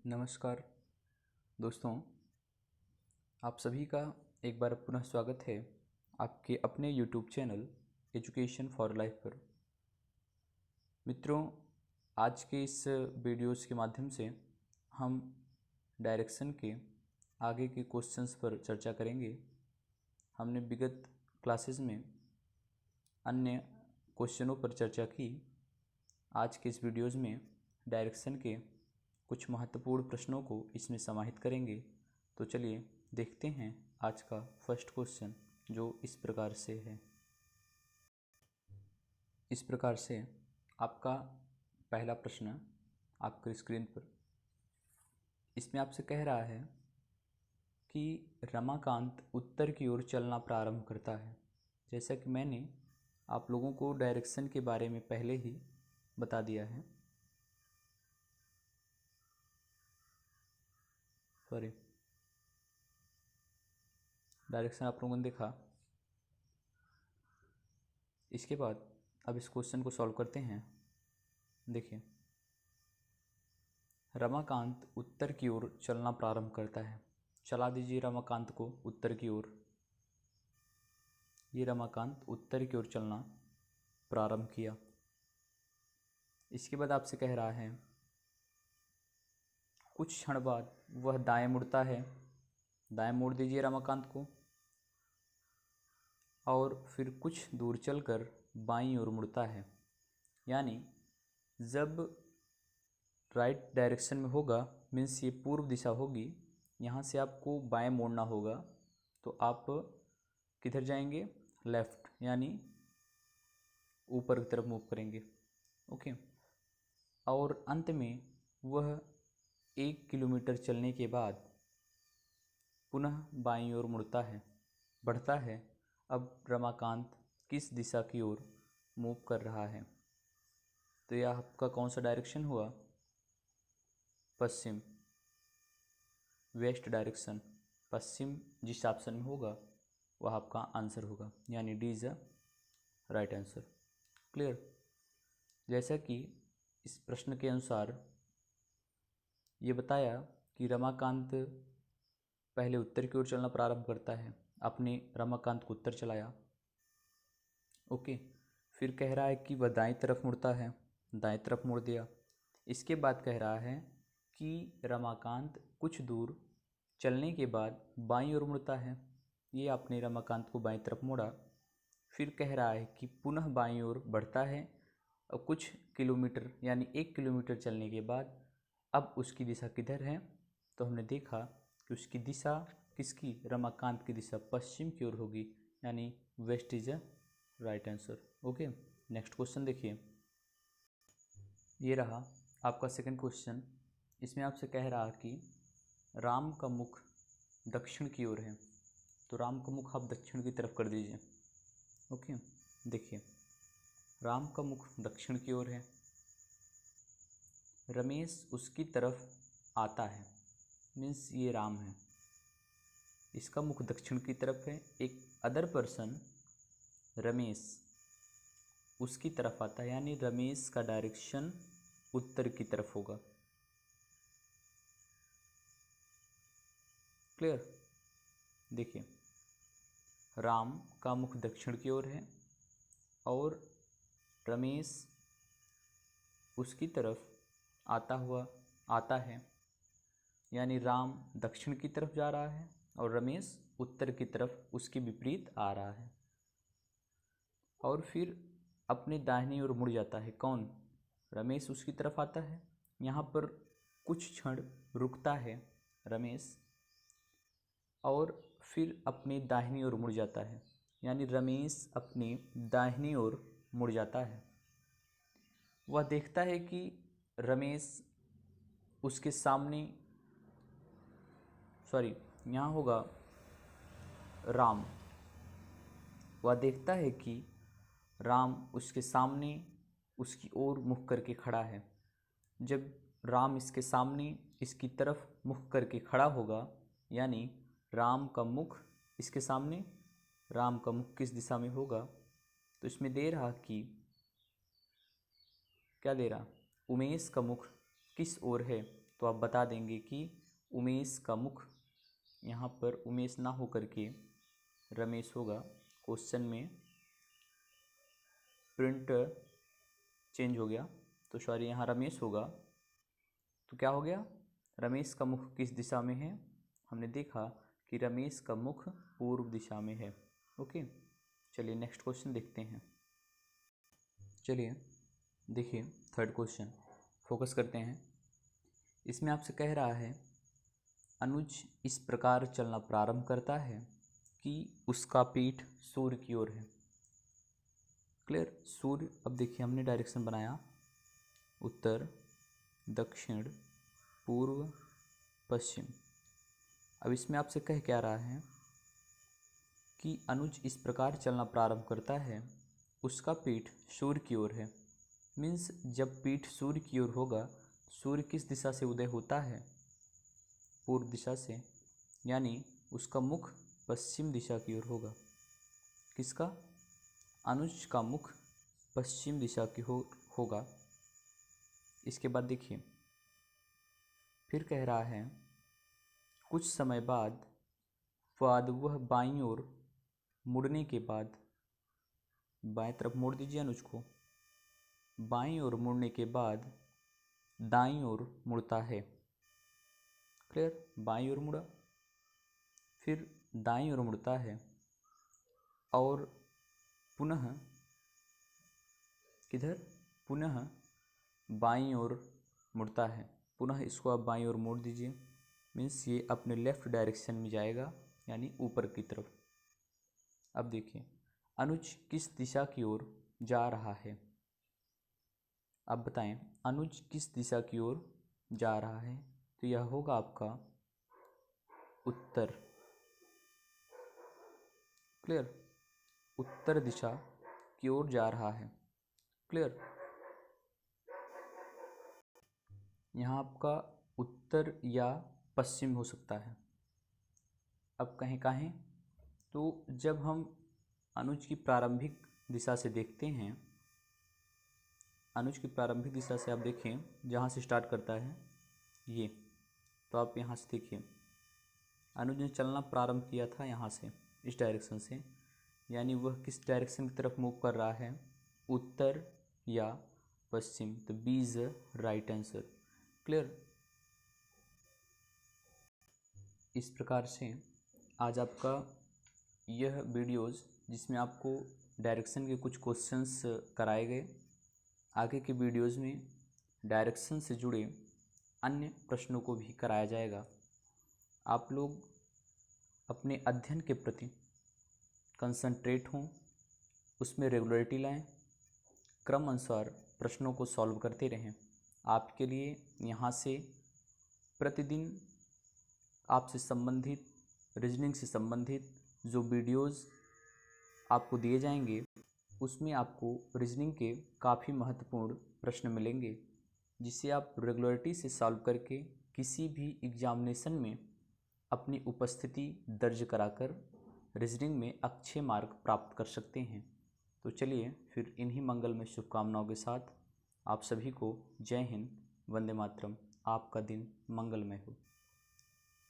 नमस्कार दोस्तों, आप सभी का एक बार पुनः स्वागत है आपके अपने YouTube channel education for life पर। मित्रों, आज के इस वीडियोस के माध्यम से हम डायरेक्शन के आगे के क्वेश्चंस पर चर्चा करेंगे। हमने विगत क्लासेस में अन्य क्वेश्चनों पर चर्चा की। आज के इस वीडियोज़ में डायरेक्शन के कुछ महत्वपूर्ण प्रश्नों को इसमें समाहित करेंगे। तो चलिए देखते हैं आज का फर्स्ट क्वेश्चन, जो इस प्रकार से है। इस प्रकार से आपका पहला प्रश्न आपकी स्क्रीन पर, इसमें आपसे कह रहा है कि रमाकांत उत्तर की ओर चलना प्रारंभ करता है। जैसा कि मैंने आप लोगों को डायरेक्शन के बारे में पहले ही बता दिया है। डायरेक्शन आप लोगों ने देखा। इसके बाद अब इस क्वेश्चन को सॉल्व करते हैं। देखिए, रमाकांत उत्तर की ओर चलना प्रारंभ करता है। चला दीजिए रमाकांत को उत्तर की ओर। ये रमाकांत उत्तर की ओर चलना प्रारंभ किया। इसके बाद आपसे कह रहा है कुछ क्षण बाद वह दाएं मुड़ता है। दाएं मोड़ दीजिए रमाकांत को, और फिर कुछ दूर चलकर बाईं ओर मुड़ता है। यानी जब राइट डायरेक्शन में होगा, मीन्स ये पूर्व दिशा होगी, यहाँ से आपको बाएं मोड़ना होगा, तो आप किधर जाएंगे? लेफ़्ट, यानी ऊपर की तरफ मूव करेंगे। ओके। और अंत में वह 1 किलोमीटर चलने के बाद पुनः बाईं ओर मुड़ता है, बढ़ता है। अब रमाकांत किस दिशा की ओर मूव कर रहा है? तो यह आपका कौन सा डायरेक्शन हुआ? पश्चिम, वेस्ट डायरेक्शन। पश्चिम जिस ऑप्शन में होगा वह आपका आंसर होगा, यानी D is a right answer. Clear? जैसा कि इस प्रश्न के अनुसार ये बताया कि रमाकांत पहले उत्तर की ओर चलना प्रारंभ करता है, अपने रमाकांत को उत्तर चलाया। ओके। फिर कह रहा है कि वह दाएं तरफ मुड़ता है, दाएं तरफ मुड़ दिया। इसके बाद कह रहा है कि रमाकांत कुछ दूर चलने के बाद बाईं ओर मुड़ता है। ये आपने रमाकांत को बाईं तरफ मोड़ा। फिर कह रहा है कि पुनः बाईं ओर बढ़ता है, और कुछ किलोमीटर यानी 1 किलोमीटर चलने के बाद अब उसकी दिशा किधर है? तो हमने देखा कि उसकी दिशा किसकी? रमाकांत की दिशा पश्चिम की ओर होगी, यानी west is a right answer. Okay. Next question देखिए, ये रहा आपका सेकंड क्वेश्चन। इसमें आपसे कह रहा कि राम का मुख दक्षिण की ओर है। तो राम का मुख आप दक्षिण की तरफ कर दीजिए। ओके। देखिए, राम का मुख दक्षिण की ओर है, रमेश उसकी तरफ आता है, मीन्स ये राम है, इसका मुख दक्षिण की तरफ है। एक अदर पर्सन रमेश उसकी तरफ आता है, यानी रमेश का डायरेक्शन उत्तर की तरफ होगा। क्लियर? देखिए, राम का मुख दक्षिण की ओर है और रमेश उसकी तरफ आता है, यानी राम दक्षिण की तरफ जा रहा है और रमेश उत्तर की तरफ उसके विपरीत आ रहा है। और फिर अपने दाहिनी ओर मुड़ जाता है। कौन? रमेश उसकी तरफ आता है, यहाँ पर कुछ क्षण रुकता है रमेश, और फिर अपने दाहिनी ओर मुड़ जाता है, यानी रमेश अपनी दाहिनी ओर मुड़ जाता है। वह देखता है कि रमेश उसके सामने, यहाँ होगा राम। वह देखता है कि राम उसके सामने उसकी ओर मुख करके खड़ा है। जब राम इसके सामने इसकी तरफ मुख करके खड़ा होगा, यानी राम का मुख इसके सामने, राम का मुख किस दिशा में होगा? तो इसमें दे रहा कि क्या दे रहा? उमेश का मुख किस ओर है? तो आप बता देंगे कि उमेश का मुख, यहाँ पर उमेश ना हो करके रमेश होगा। क्वेश्चन में प्रिंट चेंज हो गया, तो सॉरी यहाँ रमेश होगा, तो क्या हो गया, रमेश का मुख किस दिशा में है, हमने देखा कि रमेश का मुख पूर्व दिशा में है। ओके, चलिए नेक्स्ट क्वेश्चन देखते हैं। चलिए देखिए थर्ड क्वेश्चन, फोकस करते हैं। इसमें आपसे कह रहा है अनुज इस प्रकार चलना प्रारंभ करता है कि उसका पीठ सूर्य की ओर है। क्लियर, सूर्य, अब देखिए हमने डायरेक्शन बनाया उत्तर, दक्षिण, पूर्व, पश्चिम। अब इसमें आपसे कह क्या रहा है कि अनुज इस प्रकार चलना प्रारंभ करता है, उसका पीठ सूर्य की ओर है। मीन्स जब पीठ सूर्य की ओर होगा, सूर्य किस दिशा से उदय होता है, पूर्व दिशा से, यानी उसका मुख पश्चिम दिशा की ओर होगा। किसका, अनुज का मुख पश्चिम दिशा की होगा। इसके बाद देखिए फिर कह रहा है कुछ समय बाद वह बाईं ओर मुड़ने के बाद, बाएं तरफ मोड़ दीजिए अनुज को, बाईं ओर मुड़ने के बाद दाईं ओर मुड़ता है। क्लियर, बाईं ओर मुड़ा, फिर दाईं ओर मुड़ता है और पुनः किधर, पुनः बाईं ओर मुड़ता है। पुनः इसको आप बाईं ओर मोड़ दीजिए, मीन्स ये अपने लेफ्ट डायरेक्शन में जाएगा, यानी ऊपर की तरफ। अब देखिए अनुज किस दिशा की ओर जा रहा है, अब बताएं अनुज किस दिशा की ओर जा रहा है, तो यह होगा आपका उत्तर। क्लियर, उत्तर दिशा की ओर जा रहा है। क्लियर, यहाँ आपका उत्तर या पश्चिम हो सकता है। अब कहें तो जब हम अनुज की प्रारंभिक दिशा से देखते हैं, अनुज की प्रारंभिक दिशा से आप देखें जहाँ से स्टार्ट करता है ये, तो आप यहाँ से देखिए अनुज ने चलना प्रारंभ किया था यहाँ से, इस डायरेक्शन से, यानी वह किस डायरेक्शन की तरफ मूव कर रहा है, उत्तर या पश्चिम। तो B is right answer. Clear, इस प्रकार से आज आपका यह वीडियोज़ जिसमें आपको डायरेक्शन के कुछ क्वेश्चंस कराए गए, आगे के वीडियोज़ में डायरेक्शन से जुड़े अन्य प्रश्नों को भी कराया जाएगा। आप लोग अपने अध्ययन के प्रति कंसंट्रेट हों, उसमें रेगुलरिटी लाएं, क्रम अनुसार प्रश्नों को सॉल्व करते रहें। आपके लिए यहाँ से प्रतिदिन आपसे संबंधित, रीजनिंग से संबंधित जो वीडियोज़ आपको दिए जाएंगे, उसमें आपको रीजनिंग के काफ़ी महत्वपूर्ण प्रश्न मिलेंगे, जिसे आप रेगुलरिटी से सॉल्व करके किसी भी एग्जामिनेशन में अपनी उपस्थिति दर्ज कराकर रीजनिंग में अच्छे मार्क प्राप्त कर सकते हैं। तो चलिए फिर इन्हीं मंगलमय शुभकामनाओं के साथ आप सभी को जय हिंद, वंदे मातरम। आपका दिन मंगलमय हो।